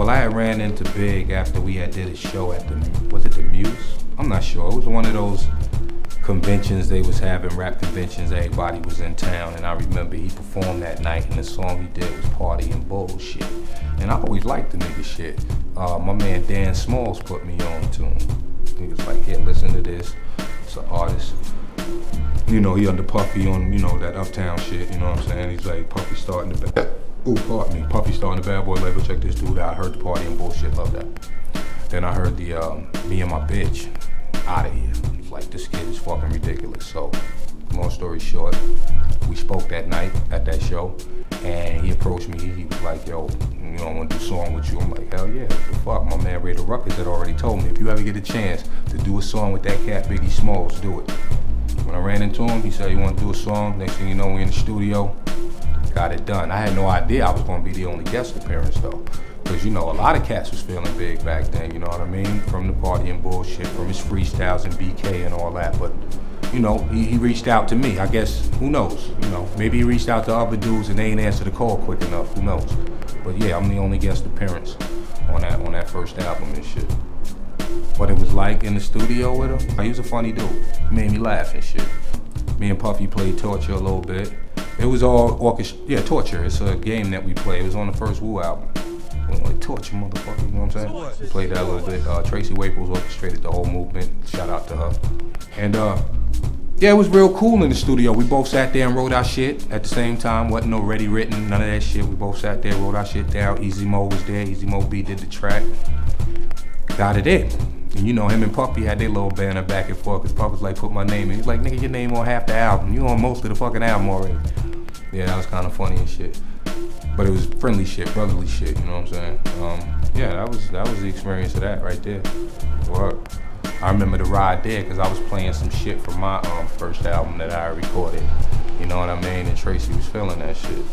Well, I had ran into Big after we had did a show at the, was it the Muse? I'm not sure. It was one of those conventions they was having, rap conventions, everybody was in town, and I remember he performed that night, and the song he did was Party and Bullshit. And I always liked the nigga shit. My man Dan Smalls put me on to him. He was like, here, listen to this. It's an artist. You know, he under Puffy on, you know, that Uptown shit, you know what I'm saying? He's like, Puffy starting the bad, ooh, pardon me, Puffy starting the Bad Boy label, check this dude out. I heard the Party and Bullshit, love that. Then I heard the Me and My Bitch, Out of Here. It's like, this kid is fucking ridiculous. So, long story short, we spoke that night at that show, and he approached me, he was like, yo, you know, I want to do a song with you. I'm like, hell yeah, what the fuck? My man Ray the Ruckus had already told me, if you ever get a chance to do a song with that cat Biggie Smalls, do it. When I ran into him, he said he wanted to do a song. Next thing you know, we in the studio, got it done. I had no idea I was gonna be the only guest appearance though. Cause you know, a lot of cats was feeling big back then, you know what I mean? From the Party and Bullshit, from his freestyles and BK and all that. But you know, he reached out to me. I guess, who knows? You know, maybe he reached out to other dudes and they ain't answered the call quick enough, who knows? But yeah, I'm the only guest appearance on that first album and shit. What it was like in the studio with him, he was a funny dude. He made me laugh and shit. Me and Puffy played Torture a little bit. It was all yeah, Torture. It's a game that we play. It was on the first Wu album. Like, Torture, motherfucker, you know what I'm saying? We played that a little bit. Tracy Waples orchestrated the whole movement. Shout out to her. And yeah, it was real cool in the studio. We both sat there and wrote our shit at the same time. Wasn't no ready written, none of that shit. We both sat there, wrote our shit down. Easy Mo was there. Easy Mo B did the track. Got it in. And you know, him and Puffy had their little banner back and forth, because Puffy was like, put my name in. He's like, nigga, your name on half the album. You on most of the fucking album already. Yeah, that was kind of funny and shit. But it was friendly shit, brotherly shit, you know what I'm saying? Yeah, that was the experience of that right there. Work. I remember the ride there, because I was playing some shit from my first album that I recorded. You know what I mean? And Tracy was feeling that shit.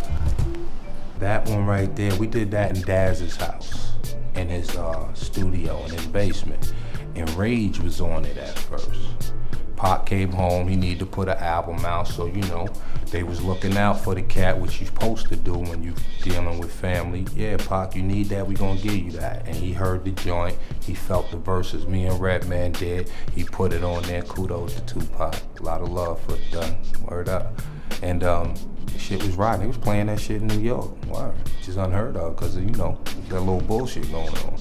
That one right there, we did that in Daz's house, in his studio, in his basement. And Rage was on it at first. Pac came home, he needed to put an album out, so you know, they was looking out for the cat, which you're supposed to do when you dealing with family. Yeah, Pac, you need that, we gonna give you that. And he heard the joint, he felt the verses me and Redman did, he put it on there, kudos to Tupac. A lot of love for it done, word up. And shit was riding, they was playing that shit in New York, word. Which is unheard of, cause you know, that little bullshit going on.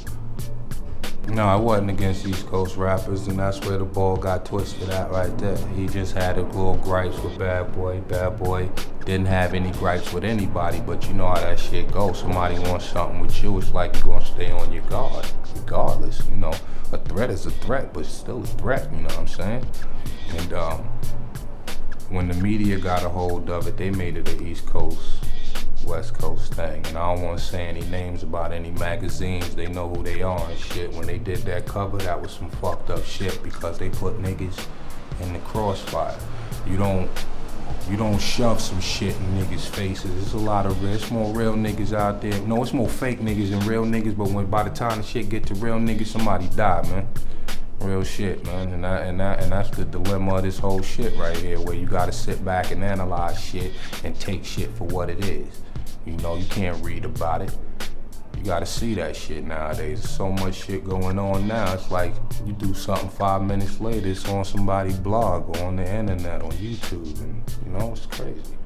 No, I wasn't against East Coast rappers, and that's where the ball got twisted at right there. He just had a little gripes with Bad Boy. Bad Boy didn't have any gripes with anybody, but you know how that shit goes. Somebody wants something with you, it's like you're gonna stay on your guard, regardless. You know, a threat is a threat, but it's still a threat, you know what I'm saying? And when the media got a hold of it, they made it an East Coast, West Coast thing, and I don't want to say any names about any magazines. They know who they are and shit. When they did that cover, that was some fucked up shit, because they put niggas in the crossfire. You don't shove some shit in niggas' faces. There's a lot of it's more real niggas out there. No, it's more fake niggas than real niggas. But by the time the shit get to real niggas, somebody die, man. Real shit, man, and that's the dilemma of this whole shit right here, where you gotta sit back and analyze shit and take shit for what it is. You know, you can't read about it. You gotta see that shit nowadays. There's so much shit going on now. It's like you do something 5 minutes later, it's on somebody's blog or on the internet, on YouTube, and you know, it's crazy.